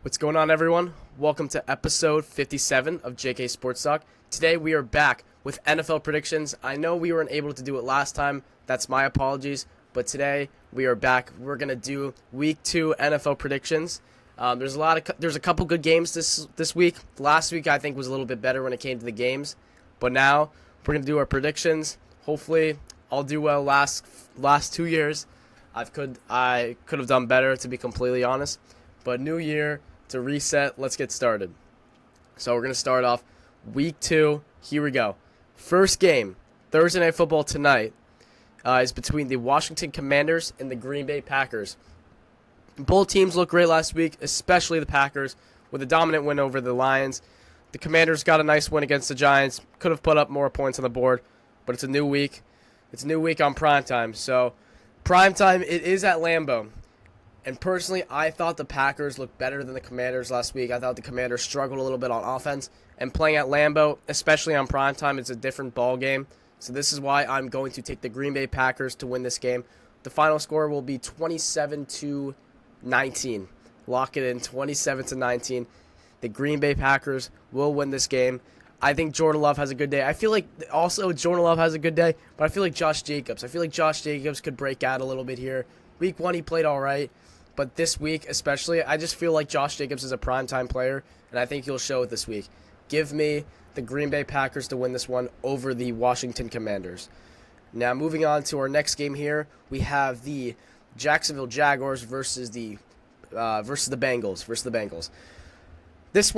What's going on, everyone? Welcome to episode 57 of JK Sports Talk. Today we are back with NFL predictions. I know we weren't able to do it last time. That's my apologies. But today we are back. We're gonna do Week 2 NFL predictions. There's a couple good games this week. Last week I think was a little bit better when it came to the games, but now we're gonna do our predictions. Hopefully I'll do well. Last 2 years I could have done better, to be completely honest. But new year to reset. Let's get started. So we're gonna start off Week 2. Here we go. First game, Thursday Night Football tonight, is between the Washington Commanders and the Green Bay Packers. Both teams looked great last week, especially the Packers, with a dominant win over the Lions. The Commanders got a nice win against the Giants. Could have put up more points on the board, but it's a new week. It's a new week on primetime. So primetime, it is at Lambeau. And personally, I thought the Packers looked better than the Commanders last week. I thought the Commanders struggled a little bit on offense. And playing at Lambeau, especially on primetime, it's a different ball game. So this is why I'm going to take the Green Bay Packers to win this game. The final score will be 27-19. Lock it in, 27-19. The Green Bay Packers will win this game. I think Jordan Love has a good day. I feel like also Jordan Love has a good day, but I feel like Josh Jacobs could break out a little bit here. Week 1, he played all right. But this week especially, I just feel like Josh Jacobs is a primetime player, and I think he'll show it this week. Give me the Green Bay Packers to win this one over the Washington Commanders. Now, moving on to our next game here, we have the Jacksonville Jaguars versus the Bengals. This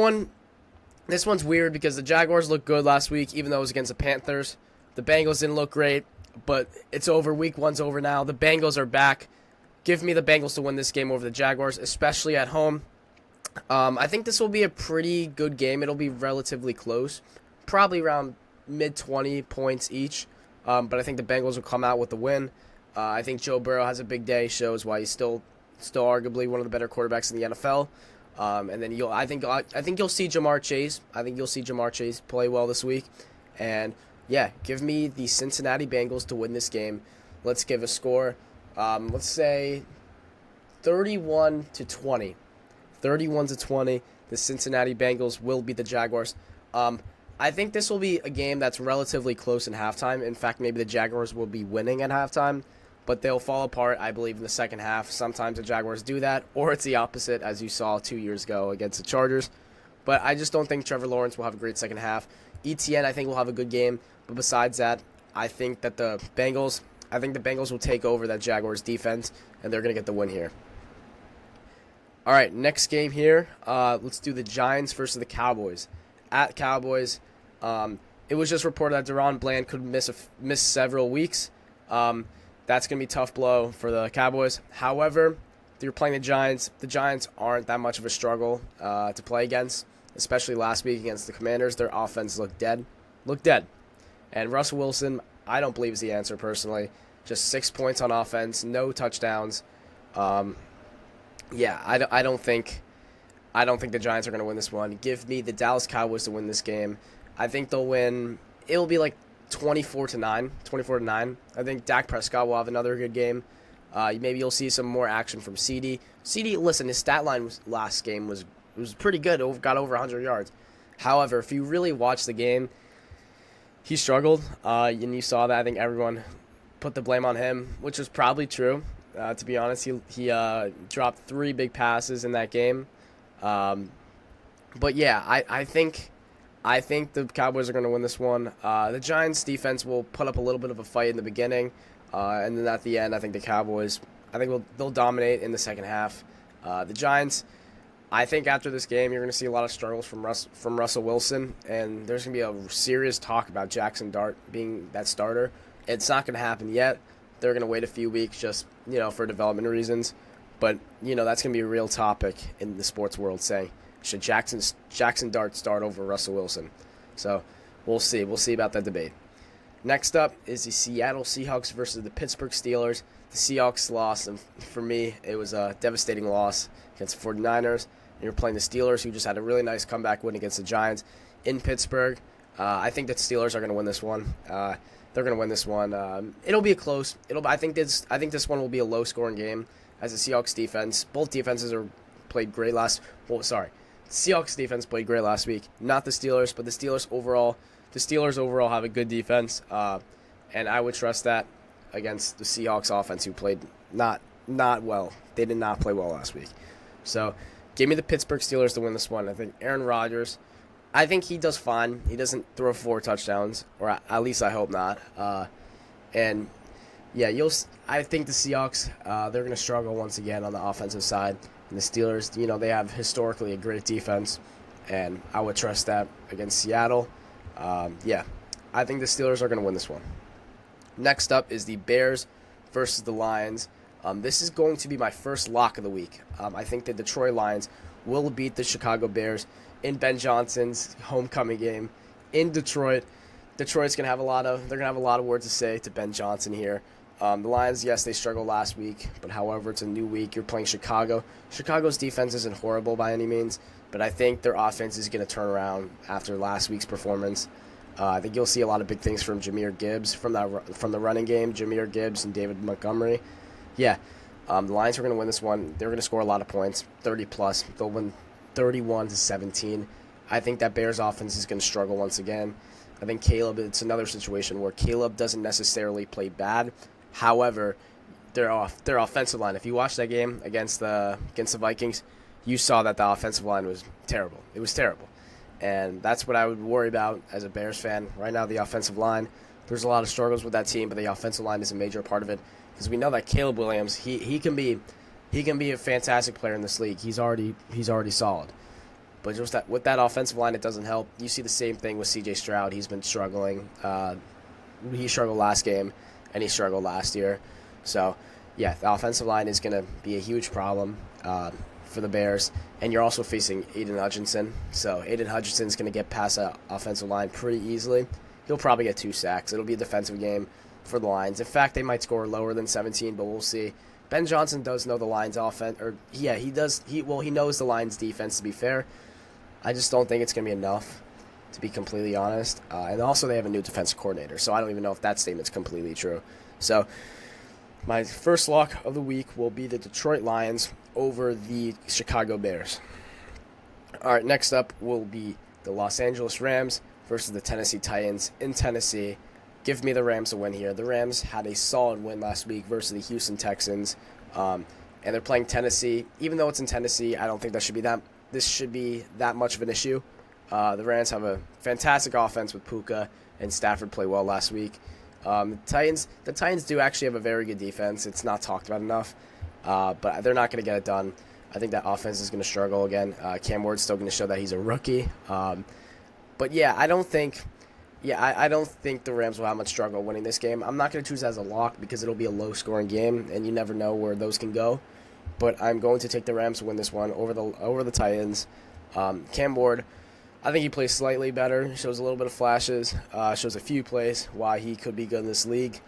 one's weird because the Jaguars looked good last week, even though it was against the Panthers. The Bengals didn't look great, but it's over. Week 1's over now. The Bengals are back. Give me the Bengals to win this game over the Jaguars, especially at home. I think this will be a pretty good game. It'll be relatively close, probably around mid-20 points each. But I think the Bengals will come out with the win. I think Joe Burrow has a big day, shows why he's still arguably one of the better quarterbacks in the NFL. And then I think you'll see Jamar Chase. I think you'll see Jamar Chase play well this week. And yeah, give me the Cincinnati Bengals to win this game. Let's give a score. Let's say 31-20. 31-20. The Cincinnati Bengals will beat the Jaguars. I think this will be a game that's relatively close in halftime. In fact, maybe the Jaguars will be winning at halftime, but they'll fall apart, I believe, in the second half. Sometimes the Jaguars do that, or it's the opposite, as you saw 2 years ago against the Chargers. But I just don't think Trevor Lawrence will have a great second half. ETN, I think, will have a good game. But besides that, I think the Bengals will take over that Jaguars defense, and they're going to get the win here. All right, next game here. Let's do the Giants versus the Cowboys. At Cowboys, it was just reported that Deron Bland could miss several weeks. That's going to be a tough blow for the Cowboys. However, if you're playing the Giants aren't that much of a struggle to play against, especially last week against the Commanders. Their offense looked dead. And Russell Wilson, I don't believe is the answer personally. Just 6 points on offense, no touchdowns. I don't think the Giants are going to win this one. Give me the Dallas Cowboys to win this game. I think they'll win. It'll be like 24-9. I think Dak Prescott will have another good game. Maybe you'll see some more action from CD. CD, listen, his stat line last game was pretty good. Got over 100 yards. However, if you really watch the game, he struggled, and you saw that. I think everyone put the blame on him, which was probably true. To be honest, he dropped 3 big passes in that game. But yeah, I think the Cowboys are going to win this one. The Giants defense will put up a little bit of a fight in the beginning, and then at the end, I think the Cowboys, they'll dominate in the second half. The Giants, I think after this game, you're going to see a lot of struggles from Russell Wilson, and there's going to be a serious talk about Jackson Dart being that starter. It's not going to happen yet. They're going to wait a few weeks just, for development reasons. But, that's going to be a real topic in the sports world, saying, should Jackson Dart start over Russell Wilson? So we'll see. We'll see about that debate. Next up is the Seattle Seahawks versus the Pittsburgh Steelers. The Seahawks lost, and for me, it was a devastating loss against the 49ers. And you're playing the Steelers, who just had a really nice comeback win against the Giants in Pittsburgh. I think that Steelers are going to win this one. They're going to win this one. It'll be a close. I think this one will be a low-scoring game, as the Seahawks defense. Both defenses are played great last. Well, sorry, Seahawks defense played great last week. Not the Steelers, but the Steelers overall. The Steelers overall have a good defense, and I would trust that against the Seahawks offense, who played not well. They did not play well last week. So, give me the Pittsburgh Steelers to win this one. I think Aaron Rodgers. I think he does fine. He doesn't throw 4 touchdowns, or at least I hope not. And yeah, I think the Seahawks, they're going to struggle once again on the offensive side. And the Steelers, they have historically a great defense, and I would trust that against Seattle. Yeah, I think the Steelers are going to win this one. Next up is the Bears versus the Lions. This is going to be my first lock of the week. I think the Detroit Lions will beat the Chicago Bears in Ben Johnson's homecoming game in Detroit. Detroit's gonna have a lot of words to say to Ben Johnson here. The Lions, yes, they struggled last week, but however, it's a new week. You're playing Chicago. Chicago's defense isn't horrible by any means, but I think their offense is gonna turn around after last week's performance. I think you'll see a lot of big things from Jahmyr Gibbs from the running game. Jahmyr Gibbs and David Montgomery. Yeah, the Lions are gonna win this one. They're gonna score a lot of points, 30 plus. They'll win 31-17. I think that Bears offense is going to struggle once again. I think it's another situation where Caleb doesn't necessarily play bad. However, their offensive line, if you watched that game against the Vikings, you saw that the offensive line was terrible. It was terrible. And that's what I would worry about as a Bears fan. Right now, the offensive line, there's a lot of struggles with that team, but the offensive line is a major part of it. Because we know that Caleb Williams, he can be a fantastic player in this league. He's already solid. But just with that offensive line, it doesn't help. You see the same thing with C.J. Stroud. He's been struggling. He struggled last game, and he struggled last year. So, yeah, the offensive line is going to be a huge problem for the Bears. And you're also facing Aiden Hutchinson. So, Aiden Hutchinson's going to get past that offensive line pretty easily. He'll probably get 2 sacks. It'll be a defensive game for the Lions. In fact, they might score lower than 17, but we'll see. Ben Johnson does know the Lions' offense, or yeah, he does. He knows the Lions' defense. To be fair, I just don't think it's going to be enough, to be completely honest. And also, they have a new defensive coordinator, so I don't even know if that statement's completely true. So, my first lock of the week will be the Detroit Lions over the Chicago Bears. All right, next up will be the Los Angeles Rams versus the Tennessee Titans in Tennessee. Give me the Rams to win here. The Rams had a solid win last week versus the Houston Texans, and they're playing Tennessee. Even though it's in Tennessee, I don't think this should be that much of an issue. The Rams have a fantastic offense with Puka, and Stafford played well last week. The Titans do actually have a very good defense. It's not talked about enough, but they're not going to get it done. I think that offense is going to struggle again. Cam Ward's still going to show that he's a rookie. But yeah, I don't think the Rams will have much struggle winning this game. I'm not going to choose it as a lock because it'll be a low-scoring game, and you never know where those can go. But I'm going to take the Rams to win this one over the Titans. Cam Ward, I think he plays slightly better. He shows a little bit of flashes. Shows a few plays why he could be good in this league.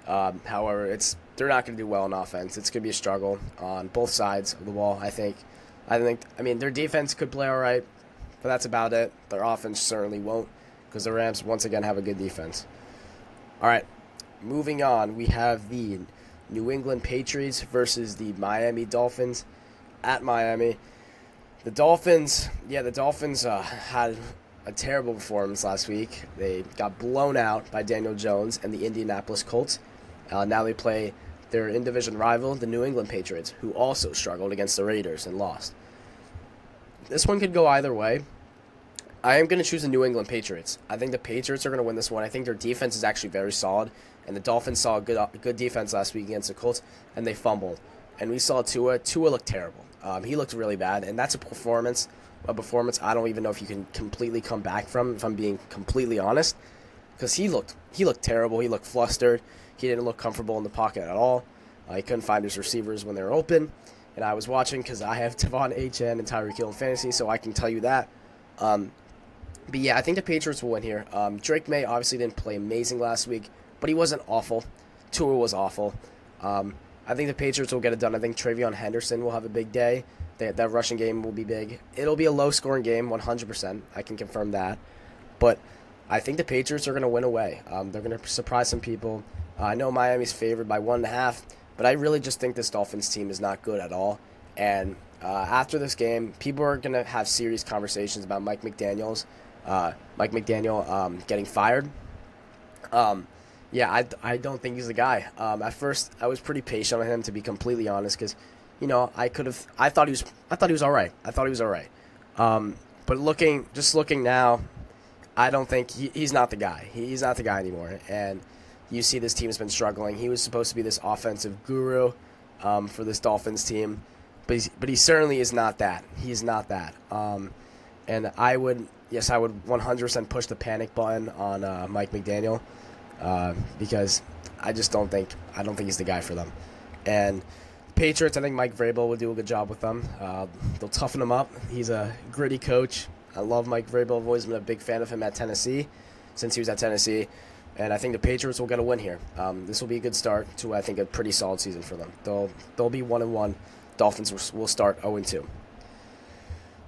However, they're not going to do well on offense. It's going to be a struggle on both sides of the ball, I think. I mean, their defense could play all right, but that's about it. Their offense certainly won't, because the Rams, once again, have a good defense. All right, moving on, we have the New England Patriots versus the Miami Dolphins at Miami. The Dolphins had a terrible performance last week. They got blown out by Daniel Jones and the Indianapolis Colts. Now they play their in-division rival, the New England Patriots, who also struggled against the Raiders and lost. This one could go either way. I am going to choose the New England Patriots. I think the Patriots are going to win this one. I think their defense is actually very solid, and the Dolphins saw a good defense last week against the Colts, and they fumbled. And we saw Tua. Tua looked terrible. He looked really bad, and that's a performance I don't even know if you can completely come back from, if I'm being completely honest, because he looked terrible. He looked flustered. He didn't look comfortable in the pocket at all. He couldn't find his receivers when they were open, and I was watching because I have Devon Achane and Tyreek Hill in fantasy, so I can tell you that. But yeah, I think the Patriots will win here. Drake May obviously didn't play amazing last week, but he wasn't awful. Tua was awful. I think the Patriots will get it done. I think Travion Henderson will have a big day. That rushing game will be big. It'll be a low-scoring game, 100%. I can confirm that. But I think the Patriots are going to win away. They're going to surprise some people. I know Miami's favored by 1.5, but I really just think this Dolphins team is not good at all. And After this game, people are going to have serious conversations about Mike McDaniel getting fired. Um, yeah, I don't think he's the guy. At first, I was pretty patient on him, to be completely honest, because, I thought he was all right. I thought he was all right. But looking now, I don't think he's not the guy. He's not the guy anymore. And you see this team has been struggling. He was supposed to be this offensive guru for this Dolphins team, but he certainly is not that. He is not that. And I would 100% push the panic button on Mike McDaniel because I don't think he's the guy for them. And Patriots, I think Mike Vrabel will do a good job with them. They'll toughen him up. He's a gritty coach. I love Mike Vrabel. I've always been a big fan of him at Tennessee, since he was at Tennessee. And I think the Patriots will get a win here. This will be a good start to, I think, a pretty solid season for them. They'll be 1-1. Dolphins will start 0-2.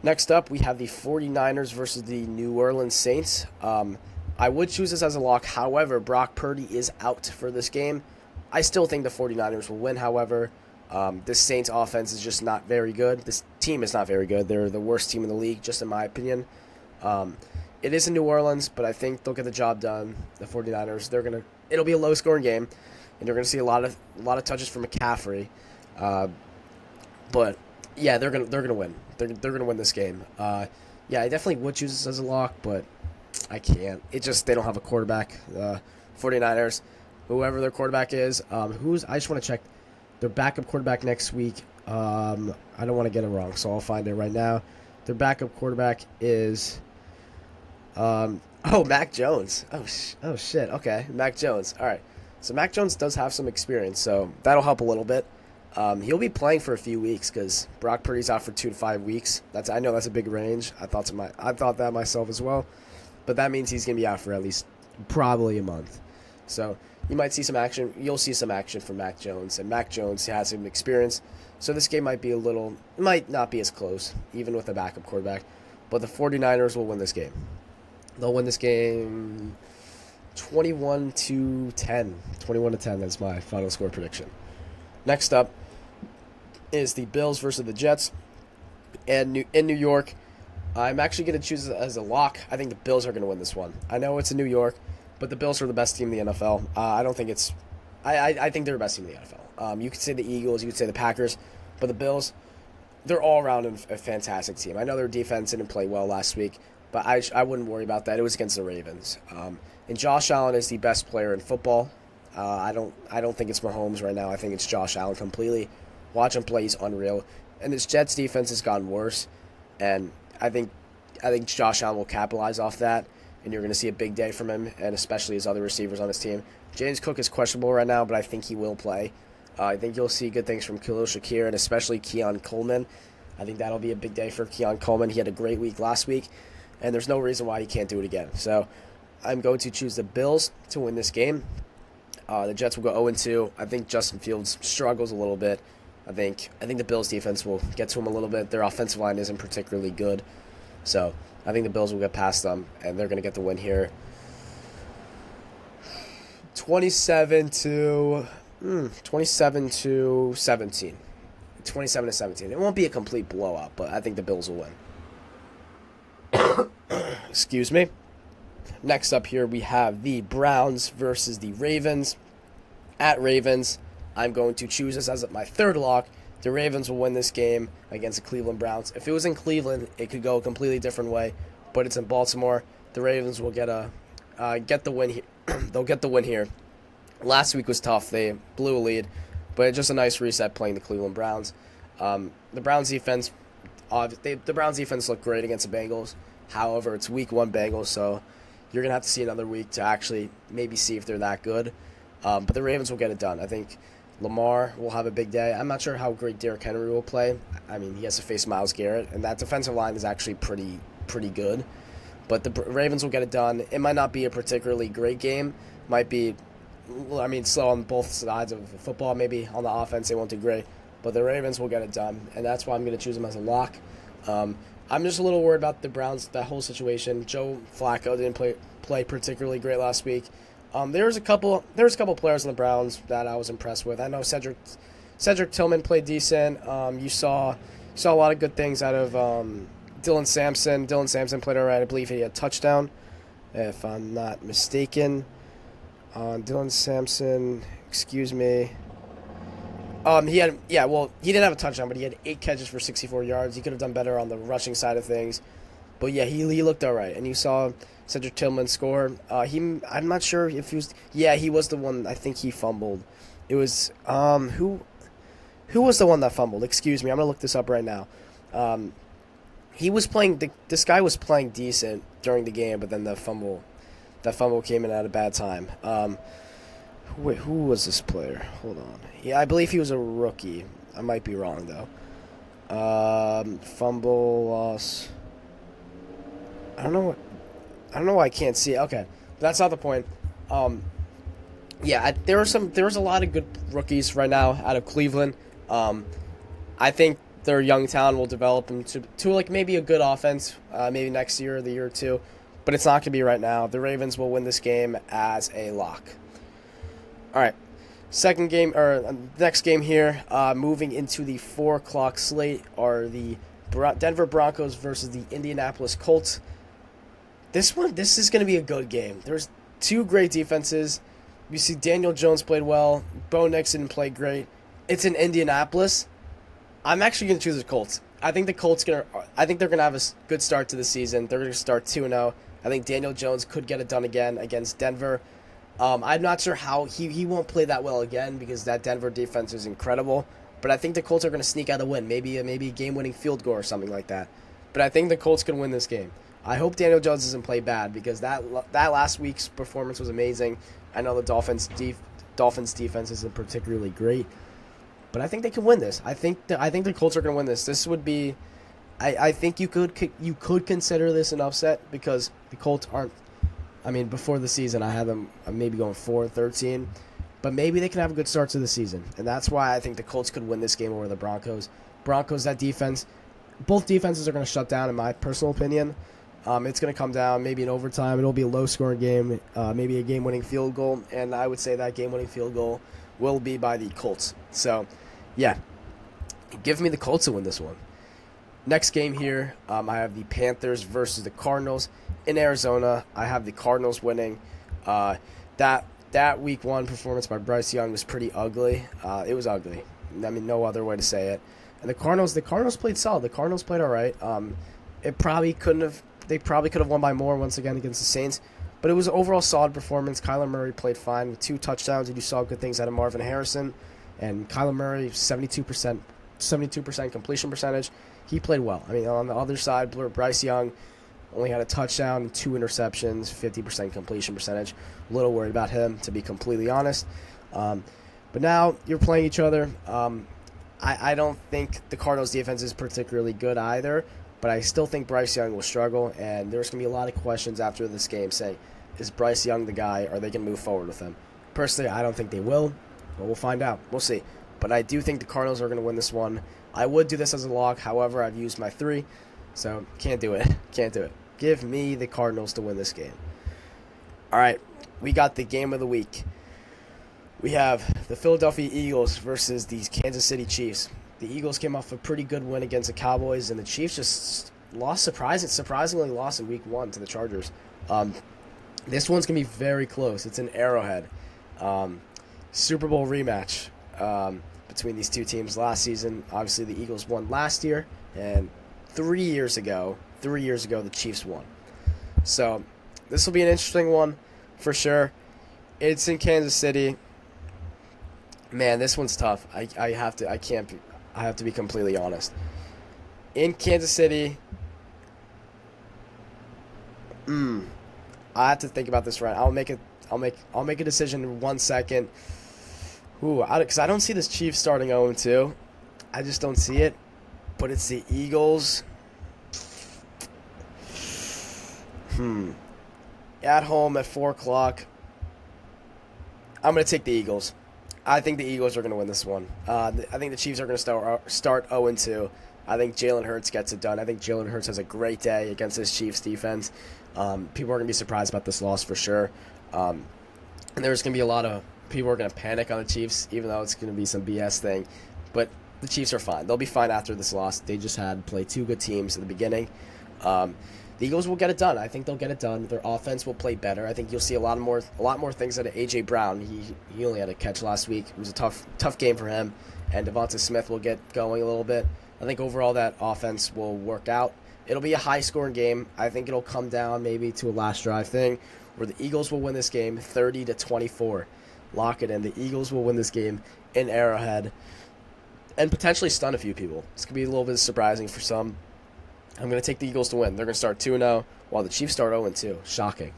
Next up, we have the 49ers versus the New Orleans Saints. I would choose this as a lock. However, Brock Purdy is out for this game. I still think the 49ers will win, however. This Saints offense is just not very good. This team is not very good. They're the worst team in the league, just in my opinion. It is in New Orleans, but I think they'll get the job done. The 49ers, it'll be a low-scoring game, and you're going to see a lot of touches from McCaffrey. But yeah, they're gonna win. They're gonna win this game. Yeah, I definitely would choose this as a lock, but I can't. They don't have a quarterback. 49ers, whoever their quarterback is, I just want to check their backup quarterback next week. I don't want to get it wrong, so I'll find it right now. Their backup quarterback is Mac Jones. Oh shit. Okay, Mac Jones. All right. So Mac Jones does have some experience, so that'll help a little bit. He'll be playing for a few weeks because Brock Purdy's out for 2 to 5 weeks. I know that's a big range. I thought that myself as well, but that means he's gonna be out for at least probably a month. So you might see some action. You'll see some action from Mac Jones, and Mac Jones has some experience. So this game might not be as close, even with a backup quarterback. But the 49ers will win this game. They'll win this game 21-10. 21-10, that's my final score prediction. Next up is the Bills versus the Jets. And in New York, I'm actually going to choose it as a lock. I think the Bills are going to win this one. I know it's in New York, but the Bills are the best team in the NFL. I think they're the best team in the NFL. You could say the Eagles, you could say the Packers, but the Bills, they're all around a fantastic team. I know their defense didn't play well last week, but I wouldn't worry about that. It was against the Ravens. And Josh Allen is the best player in football. I don't think it's Mahomes right now. I think it's Josh Allen completely. Watch him play; he's unreal. And this Jets defense has gotten worse, and I think Josh Allen will capitalize off that. And you're going to see a big day from him, and especially his other receivers on his team. James Cook is questionable right now, but I think he will play. I think you'll see good things from Khalil Shakir and especially Keon Coleman. I think that'll be a big day for Keon Coleman. He had a great week last week, and there's no reason why he can't do it again. So I'm going to choose the Bills to win this game. The Jets will go 0-2. I think Justin Fields struggles a little bit. I think the Bills defense will get to him a little bit. Their offensive line isn't particularly good. So I think the Bills will get past them, and they're going to get the win here. 27-17. 27-17. It won't be a complete blowout, but I think the Bills will win. Excuse me. Next up here, we have the Browns versus the Ravens. At Ravens, I'm going to choose this as my third lock. The Ravens will win this game against the Cleveland Browns. If it was in Cleveland, it could go a completely different way, but it's in Baltimore. The Ravens will get the win here. They'll get the win here. Last week was tough. They blew a lead, but just a nice reset playing the Cleveland Browns. The Browns defense looked great against the Bengals. However, it's week 1 Bengals, so you're going to have to see another week to actually maybe see if they're that good. But the Ravens will get it done. I think Lamar will have a big day. I'm not sure how great Derrick Henry will play. I mean, he has to face Myles Garrett, and that defensive line is actually pretty good. But the Ravens will get it done. It might not be a particularly great game. Might be, slow on both sides of football. Maybe on the offense they won't do great. But the Ravens will get it done, and that's why I'm going to choose them as a lock. I'm just a little worried about the Browns, that whole situation. Joe Flacco didn't play particularly great last week. There was a couple players on the Browns that I was impressed with. I know Cedric Tillman played decent. You saw Saw a lot of good things out of Dylan Sampson. Dylan Sampson played all right. I believe he had a touchdown, if I'm not mistaken. Dylan Sampson, excuse me. He didn't have a touchdown, but he had 8 catches for 64 yards. He could have done better on the rushing side of things. But yeah, he looked all right. And you saw Cedric Tillman score. I'm not sure if he was. Yeah, he was the one. I think he fumbled. It was who was the one that fumbled? Excuse me. I'm gonna look this up right now. He was playing. This guy was playing decent during the game, but then that fumble came in at a bad time. Wait, who was this player? Hold on. Yeah, I believe he was a rookie. I might be wrong though. Fumble loss. I don't know why I can't see it. Okay, that's not the point. There was a lot of good rookies right now out of Cleveland. I think their young talent will develop them to like maybe a good offense, maybe next year or the year or two, but it's not going to be right now. The Ravens will win this game as a lock. All right, next game here, moving into the 4 o'clock slate are the Denver Broncos versus the Indianapolis Colts. This is going to be a good game. There's two great defenses. You see Daniel Jones played well. Bo Nixon played great. It's in Indianapolis. I'm actually going to choose the Colts. I think they're going to have a good start to the season. They're going to start 2-0. I think Daniel Jones could get it done again against Denver. I'm not sure how he won't play that well again because that Denver defense is incredible. But I think the Colts are going to sneak out a win, maybe a game-winning field goal or something like that. But I think the Colts can win this game. I hope Daniel Jones doesn't play bad because that last week's performance was amazing. I know the Dolphins' defense isn't particularly great, but I think they can win this. I think the Colts are going to win this. This would be, I think you could consider this an upset because the Colts aren't. I mean, before the season, I had them maybe going 4-13, but maybe they can have a good start to the season, and that's why I think the Colts could win this game over the Broncos. That defense, both defenses are going to shut down, in my personal opinion. It's going to come down maybe in overtime. It'll be a low-scoring game, maybe a game-winning field goal, and I would say that game-winning field goal will be by the Colts. So, yeah, give me the Colts to win this one. Next game here, I have the Panthers versus the Cardinals in Arizona. I have the Cardinals winning. That Week 1 performance by Bryce Young was pretty ugly. It was ugly. I mean, no other way to say it. And the Cardinals played solid. The Cardinals played all right. They probably could have won by more once again against the Saints, but it was an overall solid performance. Kyler Murray played fine with 2 touchdowns, and you saw good things out of Marvin Harrison. And Kyler Murray, 72% completion percentage. He played well. I mean, on the other side, Bryce Young only had a touchdown and 2 interceptions, 50% completion percentage. A little worried about him, to be completely honest. But now you're playing each other. I don't think the Cardinals' defense is particularly good either, but I still think Bryce Young will struggle, and there's going to be a lot of questions after this game saying, is Bryce Young the guy? Are they going to move forward with him? Personally, I don't think they will, but we'll find out. We'll see. But I do think the Cardinals are going to win this one. I would do this as a lock. However, I've used my 3, so can't do it. Can't do it. Give me the Cardinals to win this game. All right, we got the game of the week. We have the Philadelphia Eagles versus the Kansas City Chiefs. The Eagles came off a pretty good win against the Cowboys, and the Chiefs just surprisingly lost in Week 1 to the Chargers. This one's going to be very close. It's an Arrowhead. Super Bowl rematch between these two teams last season. Obviously, the Eagles won last year, and 3 years ago, the Chiefs won. So this will be an interesting one for sure. It's in Kansas City. Man, this one's tough. I have to be completely honest. In Kansas City, I have to think about this right. I'll make a decision in 1 second. Because I don't see this Chiefs starting 0-2. I just don't see it. But it's the Eagles. At home at 4 o'clock. I'm going to take the Eagles. I think the Eagles are going to win this one. I think the Chiefs are going to start 0-2. I think Jalen Hurts gets it done. I think Jalen Hurts has a great day against this Chiefs defense. People are going to be surprised about this loss for sure. And there's going to be a lot of people are going to panic on the Chiefs, even though it's going to be some BS thing. But the Chiefs are fine. They'll be fine after this loss. They just had to play two good teams in the beginning. Um, the Eagles will get it done. I think they'll get it done. Their offense will play better. I think you'll see a lot more things out of A.J. Brown. He only had a catch last week. It was a tough game for him. And Devonta Smith will get going a little bit. I think overall that offense will work out. It'll be a high-scoring game. I think it'll come down maybe to a last drive thing where the Eagles will win this game 30-24. Lock it in. The Eagles will win this game in Arrowhead and potentially stun a few people. This could be a little bit surprising for some. I'm going to take the Eagles to win. They're going to start 2-0 while the Chiefs start 0-2. Shocking.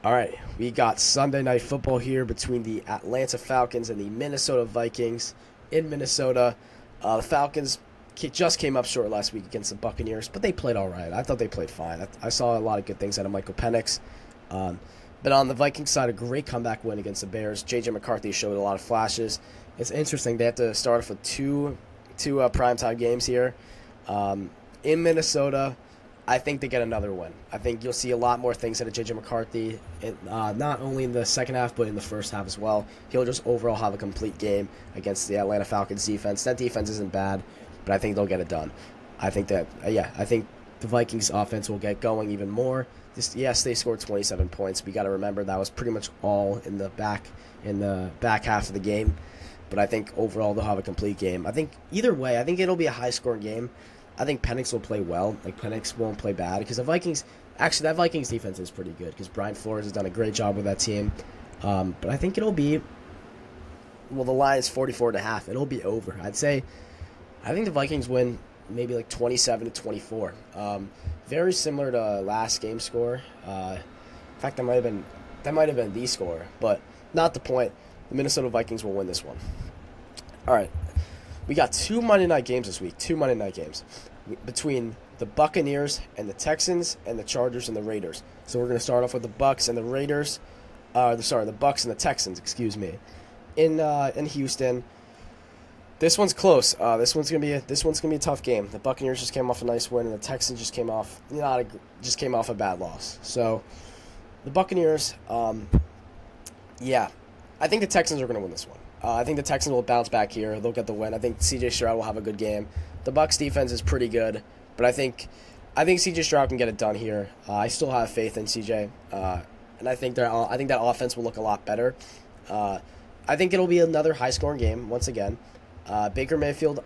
All right, we got Sunday Night Football here between the Atlanta Falcons and the Minnesota Vikings in Minnesota. The Falcons just came up short last week against the Buccaneers, but they played all right. I thought they played fine. I saw a lot of good things out of Michael Penix. But on the Vikings side, a great comeback win against the Bears. J.J. McCarthy showed a lot of flashes. It's interesting. They have to start off with two primetime games here. In Minnesota, I think they get another win. I think you'll see a lot more things out of J.J. McCarthy, not only in the second half, but in the first half as well. He'll just overall have a complete game against the Atlanta Falcons defense. That defense isn't bad, but I think they'll get it done. I think that, I think the Vikings offense will get going even more. Yes, they scored 27 points. But you got to remember that was pretty much all in the back half of the game. But I think overall they'll have a complete game. I think either way, I think it'll be a high-scoring game. I think Penix will play well. Like, Penix won't play bad because that Vikings defense is pretty good because Brian Flores has done a great job with that team. But I think it'll be, the line is 44.5. It'll be over. I think the Vikings win maybe like 27-24. Very similar to last game score. In fact, that might have been the score, but not the point. The Minnesota Vikings will win this one. All right. We got two Monday night games this week. Two Monday night games between the Buccaneers and the Texans and the Chargers and the Raiders. So we're going to start off with the Bucs and the Raiders. The Bucs and the Texans. Excuse me. In Houston. This one's close. This one's gonna be a tough game. The Buccaneers just came off a nice win, and the Texans just came off a bad loss. So the Buccaneers, I think the Texans are gonna win this one. I think the Texans will bounce back here. They'll get the win. I think C.J. Stroud will have a good game. The Bucs defense is pretty good, but I think C.J. Stroud can get it done here. I still have faith in C.J. And I think that offense will look a lot better. I think it'll be another high-scoring game once again. Baker Mayfield,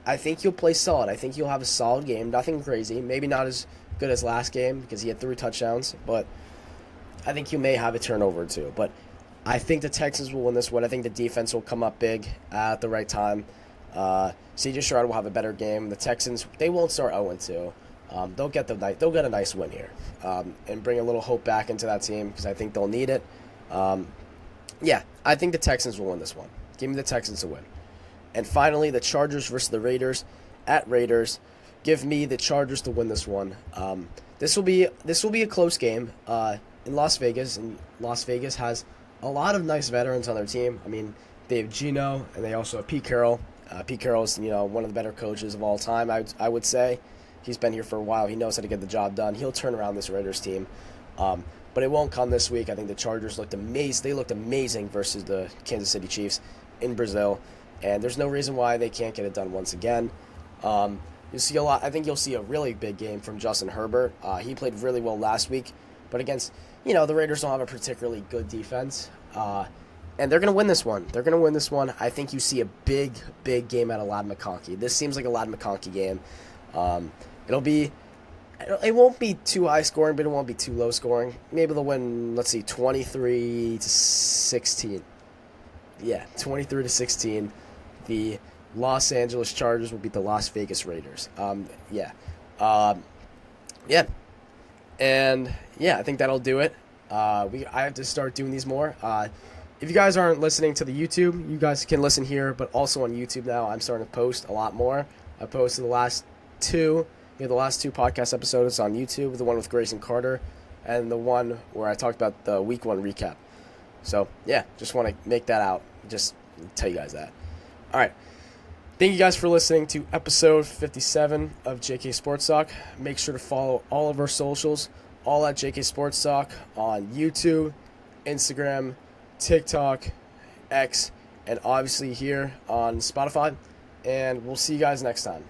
I think he'll play solid. I think he'll have a solid game. Nothing crazy. Maybe not as good as last game because he had 3 touchdowns, but I think he may have a turnover or two. But I think the Texans will win this one. I think the defense will come up big at the right time. C.J. Stroud will have a better game. The Texans, they won't start 0-2. They'll get a nice win here and bring a little hope back into that team because I think they'll need it. I think the Texans will win this one. Give me the Texans to win. And finally, the Chargers versus the Raiders at Raiders. Give me the Chargers to win this one. This will be a close game in Las Vegas, and Las Vegas has a lot of nice veterans on their team. I mean, they have Geno, and they also have Pete Carroll. Pete Carroll is one of the better coaches of all time. I would say he's been here for a while. He knows how to get the job done. He'll turn around this Raiders team. But it won't come this week. I think the Chargers looked amazing. They looked amazing versus the Kansas City Chiefs in Brazil. And there's no reason why they can't get it done once again. You'll see a lot. I think you'll see a really big game from Justin Herbert. He played really well last week, but against the Raiders don't have a particularly good defense, and they're gonna win this one. I think you see a big game out of Ladd McConkey. This seems like a Ladd McConkey game. It won't be too high scoring, but it won't be too low scoring. Maybe they'll win. Let's see, 23-16. Yeah, 23-16. The Los Angeles Chargers will beat the Las Vegas Raiders. And I think that'll do it. I have to start doing these more. If you guys aren't listening to the YouTube, you guys can listen here, but also on YouTube now. I'm starting to post a lot more. I posted the last two podcast episodes on YouTube, the one with Grayson Carter and the one where I talked about the Week 1 recap. So, just want to make that out. Just tell you guys that. All right. Thank you guys for listening to episode 57 of JK Sports Talk. Make sure to follow all of our socials, all at JK Sports Talk on YouTube, Instagram, TikTok, X, and obviously here on Spotify. and we'll see you guys next time.